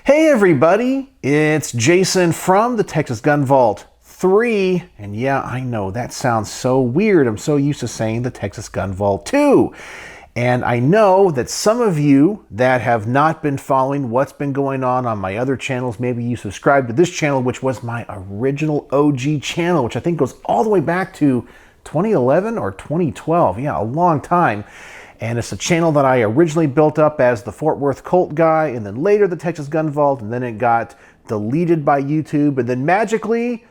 Hey everybody, it's Jason from the Texas Gun Vault 3, and yeah, I know that sounds so weird. I'm so used to saying the Texas Gun Vault 2. And I know that some of you that have not been following what's been going on my other channels, maybe you subscribed to this channel, which was my original OG channel, which I think goes all the way back to 2011 or 2012. Yeah, a long time. And it's a channel that I originally built up as the Fort Worth Colt guy, and then later the Texas Gun Vault, and then it got deleted by YouTube, and then magically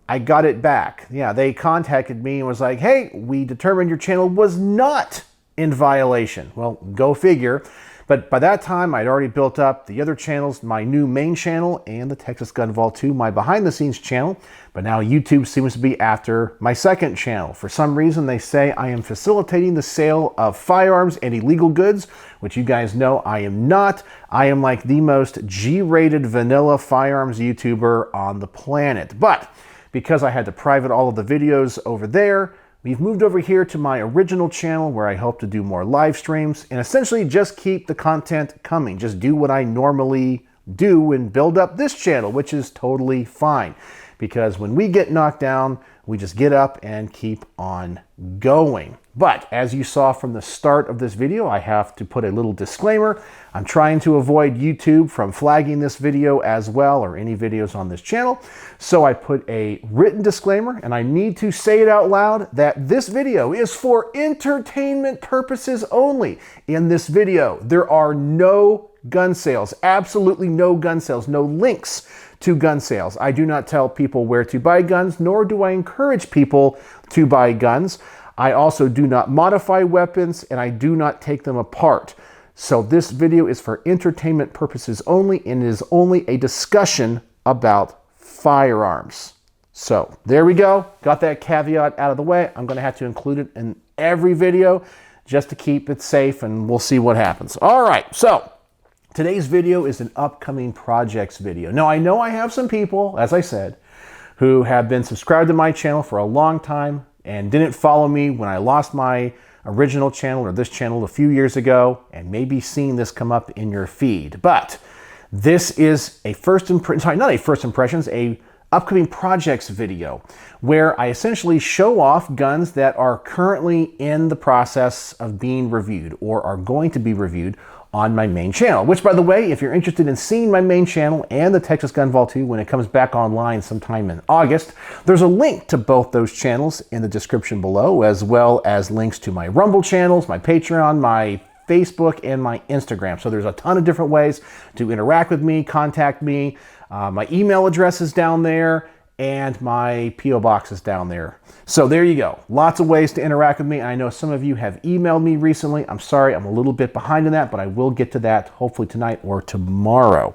I got it back. Yeah, they contacted me and was like, hey, we determined your channel was not in violation. Well, go figure. But by that time, I'd already built up the other channels, my new main channel and the Texas Gun Vault 2, my behind-the-scenes channel. But now YouTube seems to be after my second channel. For some reason, they say I am facilitating the sale of firearms and illegal goods, which you guys know I am not. I am like the most G-rated vanilla firearms YouTuber on the planet. But because I had to private all of the videos over there, we've moved over here to my original channel where I hope to do more live streams and essentially just keep the content coming. Just do what I normally do and build up this channel, which is totally fine. Because when we get knocked down, we just get up and keep on going. But as you saw from the start of this video, I have to put a little disclaimer. I'm trying to avoid YouTube from flagging this video as well, or any videos on this channel. So I put a written disclaimer, and I need to say it out loud that this video is for entertainment purposes only. In this video, there are no gun sales, absolutely no gun sales, no links to gun sales. I do not tell people where to buy guns, nor do I encourage people to buy guns. I also do not modify weapons, and I do not take them apart. So this video is for entertainment purposes only, and is only a discussion about firearms. So there we go. Got that caveat out of the way. I'm going to have to include it in every video just to keep it safe, and we'll see what happens. All right, so today's video is an upcoming projects video. Now, I know I have some people, as I said, who have been subscribed to my channel for a long time and didn't follow me when I lost my original channel or this channel a few years ago, and maybe seeing this come up in your feed. But this is a upcoming projects video where I essentially show off guns that are currently in the process of being reviewed or are going to be reviewed on my main channel, which, by the way, if you're interested in seeing my main channel and the Texas Gun Vault 2 when it comes back online sometime in August, there's a link to both those channels in the description below, as well as links to my Rumble channels, my Patreon, my Facebook, and my Instagram. So there's a ton of different ways to interact with me, contact me. My email address is down there, and my P.O. box is down there. So there you go. Lots of ways to interact with me. I know some of you have emailed me recently. I'm sorry, I'm a little bit behind in that, but I will get to that hopefully tonight or tomorrow.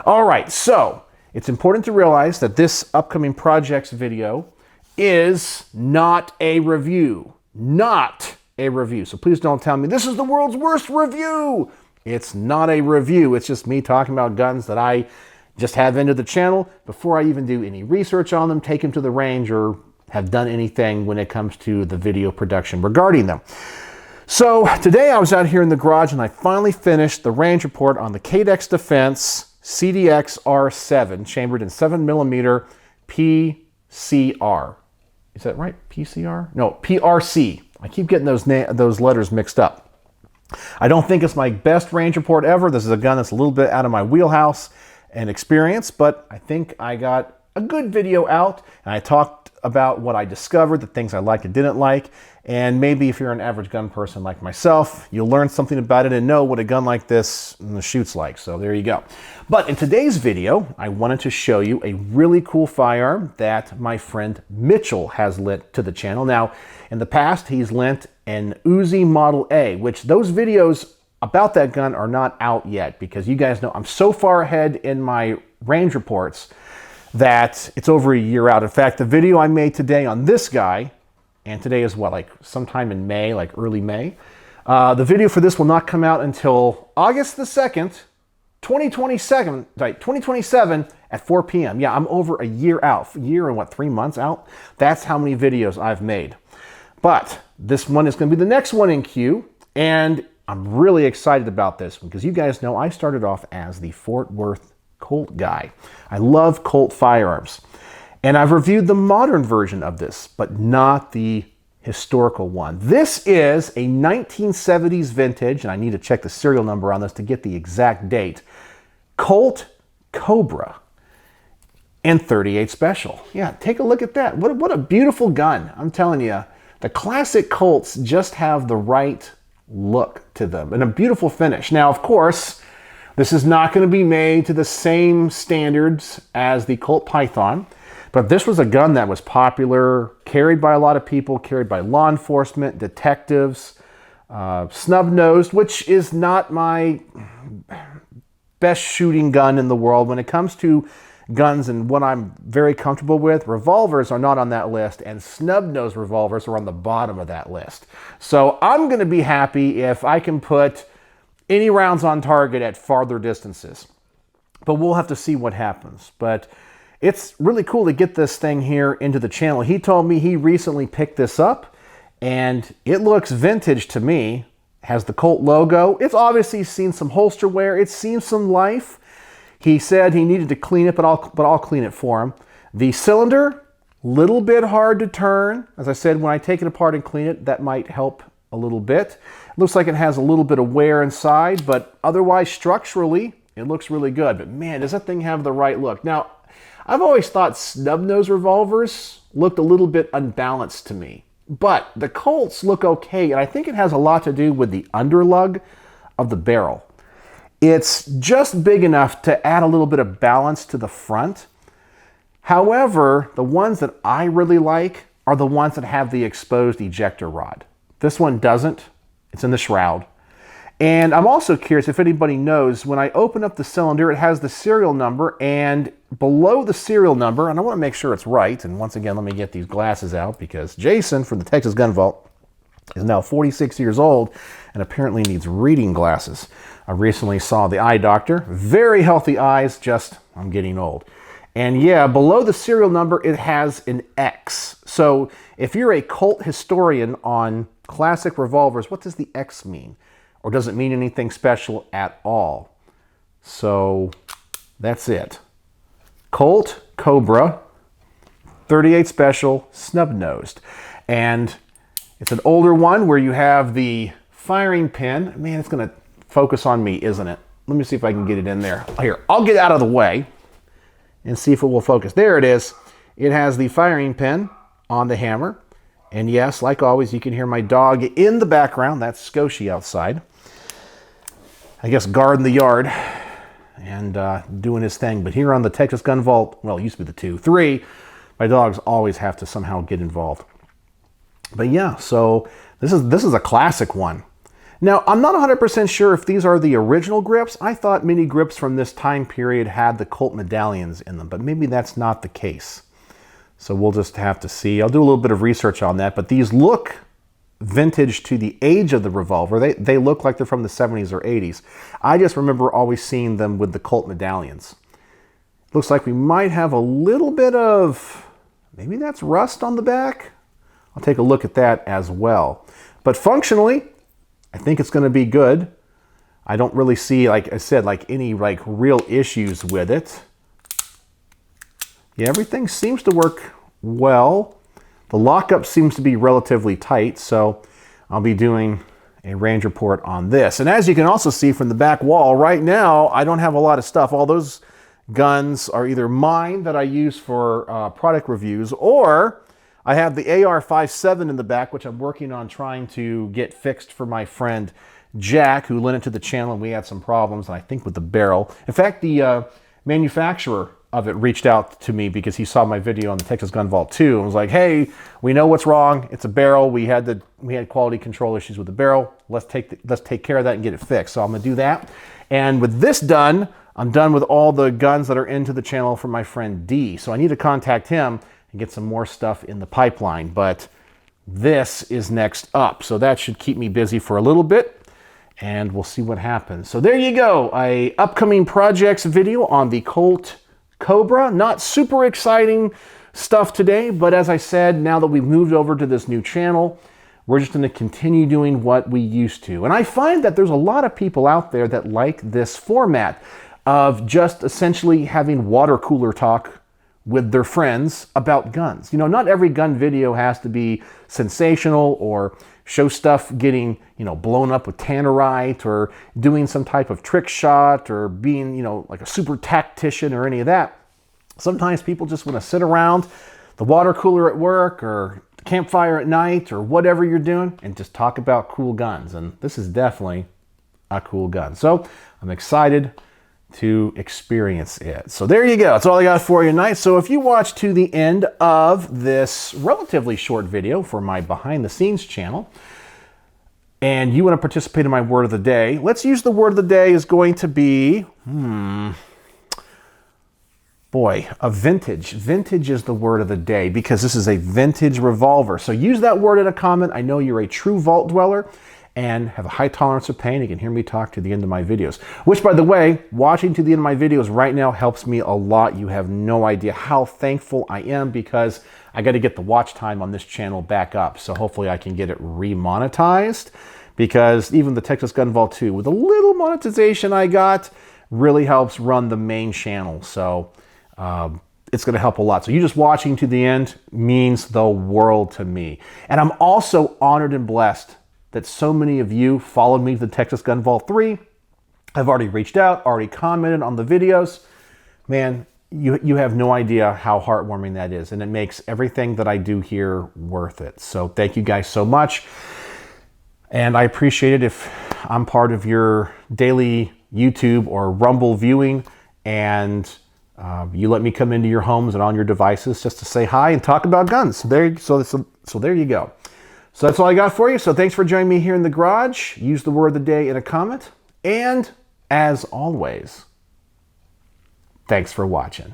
All right, so it's important to realize that this upcoming projects video is not a review. Not a review. So please don't tell me this is the world's worst review. It's not a review. It's just me talking about guns that I just have into the channel before I even do any research on them, take them to the range, or have done anything when it comes to the video production regarding them. So today I was out here in the garage and I finally finished the range report on the Cadex Defense CDX R7 chambered in 7mm PCR. Is that right? PCR? No, PRC. I keep getting those letters mixed up. I don't think it's my best range report ever. This is a gun that's a little bit out of my wheelhouse and experience, but I think I got a good video out, and I talked about what I discovered, the things I liked and didn't like, and maybe if you're an average gun person like myself, you'll learn something about it and know what a gun like this shoots like. So there you go. But in today's video, I wanted to show you a really cool firearm that my friend Mitchell has lent to the channel. Now, in the past, he's lent an Uzi Model A, which those videos about that gun are not out yet, because you guys know I'm so far ahead in my range reports that it's over a year out. In fact, the video I made today on this guy, and today is what, like sometime in May, like early May, the video for this will not come out until August the 2nd, 2027 at 4 p.m. Yeah, I'm over a year out. A year and what, 3 months out? That's how many videos I've made. But this one is going to be the next one in queue, and I'm really excited about this one because you guys know I started off as the Fort Worth Colt guy. I love Colt firearms. And I've reviewed the modern version of this, but not the historical one. This is a 1970s vintage, and I need to check the serial number on this to get the exact date. Colt Cobra and .38 Special. Yeah, take a look at that. What a beautiful gun. I'm telling you, the classic Colts just have the right look to them and a beautiful finish. Now, of course, this is not going to be made to the same standards as the Colt Python, but this was a gun that was popular, carried by a lot of people, carried by law enforcement, detectives, snub-nosed, which is not my best shooting gun in the world. When it comes to guns and what I'm very comfortable with, revolvers are not on that list, and snub-nosed revolvers are on the bottom of that list. So I'm going to be happy if I can put any rounds on target at farther distances. But we'll have to see what happens. But it's really cool to get this thing here into the channel. He told me he recently picked this up, and it looks vintage to me. Has the Colt logo. It's obviously seen some holster wear. It's seen some life. He said he needed to clean it, but I'll clean it for him. The cylinder, little bit hard to turn. As I said, when I take it apart and clean it, that might help a little bit. Looks like it has a little bit of wear inside, but otherwise structurally, it looks really good. But man, does that thing have the right look. Now, I've always thought snub-nose revolvers looked a little bit unbalanced to me, but the Colts look okay, and I think it has a lot to do with the underlug of the barrel. It's just big enough to add a little bit of balance to the front. However, the ones that I really like are the ones that have the exposed ejector rod. This one doesn't. It's in the shroud. And I'm also curious if anybody knows, when I open up the cylinder, it has the serial number, and below the serial number, and I want to make sure it's right, and once again, let me get these glasses out, because Jason from the Texas Gun Vault is now 46 years old and apparently needs reading glasses. I recently saw the eye doctor. Very healthy eyes, just I'm getting old. And yeah, below the serial number, it has an X. So if you're a Colt historian on classic revolvers, what does the X mean? Or does it mean anything special at all? So that's it. Colt Cobra, .38 Special, snub-nosed. And it's an older one where you have the firing pin. Man, it's going to focus on me, isn't it? Let me see if I can get it in there. Here, I'll get out of the way and see if it will focus. There it is. It has the firing pin on the hammer. And yes, like always, you can hear my dog in the background. That's Scotia outside. I guess guarding the yard and doing his thing. But here on the Texas Gun Vault, well, it used to be the 2, 3, my dogs always have to somehow get involved. But yeah, so this is a classic one. Now, I'm not 100% sure if these are the original grips. I thought many grips from this time period had the Colt medallions in them, but maybe that's not the case. So we'll just have to see. I'll do a little bit of research on that, but these look vintage to the age of the revolver. They look like they're from the 70s or 80s. I just remember always seeing them with the Colt medallions. Looks like we might have a little bit of, maybe that's rust on the back. I'll take a look at that as well. But functionally, I think it's going to be good. I don't really see, like I said, like any like real issues with it. Yeah, everything seems to work well. The lockup seems to be relatively tight, so I'll be doing a range report on this. And as you can also see from the back wall, right now, I don't have a lot of stuff. All those guns are either mine that I use for product reviews, or I have the AR-57 in the back, which I'm working on trying to get fixed for my friend Jack, who lent it to the channel, and we had some problems, I think, with the barrel. In fact, the manufacturer of it reached out to me because he saw my video on the Texas Gun Vault 2 and was like, hey, we know what's wrong. It's a barrel. We had quality control issues with the barrel. Let's take care of that and get it fixed. So I'm going to do that. And with this done, I'm done with all the guns that are into the channel from my friend D. So I need to contact him and get some more stuff in the pipeline. But this is next up. So that should keep me busy for a little bit, and we'll see what happens. So there you go. A upcoming projects video on the Colt Cobra. Not super exciting stuff today, but as I said, now that we've moved over to this new channel, we're just going to continue doing what we used to. And I find that there's a lot of people out there that like this format. of just essentially having water cooler talk with their friends about guns. You know, not every gun video has to be sensational or show stuff getting, you know, blown up with tannerite or doing some type of trick shot or being, you know, like a super tactician or any of that. Sometimes people just want to sit around the water cooler at work or the campfire at night or whatever you're doing and just talk about cool guns. And this is definitely a cool gun. So I'm excited to experience it. So there you go. That's all I got for you tonight. So if you watch to the end of this relatively short video for my behind the scenes channel and you want to participate in my word of the day, let's use the word of the day is going to be, a vintage. Vintage is the word of the day because this is a vintage revolver. So use that word in a comment. I know you're a true vault dweller and have a high tolerance of pain. You can hear me talk to the end of my videos, which, by the way, watching to the end of my videos right now helps me a lot. You have no idea how thankful I am because I got to get the watch time on this channel back up. So hopefully I can get it remonetized because even the Texas Gun Vault 2, with a little monetization I got, really helps run the main channel. So it's going to help a lot. So you just watching to the end means the world to me. And I'm also honored and blessed that so many of you followed me to the Texas Gun Vault 3. I've already reached out, already commented on the videos. Man, you have no idea how heartwarming that is. And it makes everything that I do here worth it. So thank you guys so much. And I appreciate it if I'm part of your daily YouTube or Rumble viewing and you let me come into your homes and on your devices just to say hi and talk about guns. So there you go. So that's all I got for you. So thanks for joining me here in the garage. Use the word of the day in a comment. And as always, thanks for watching.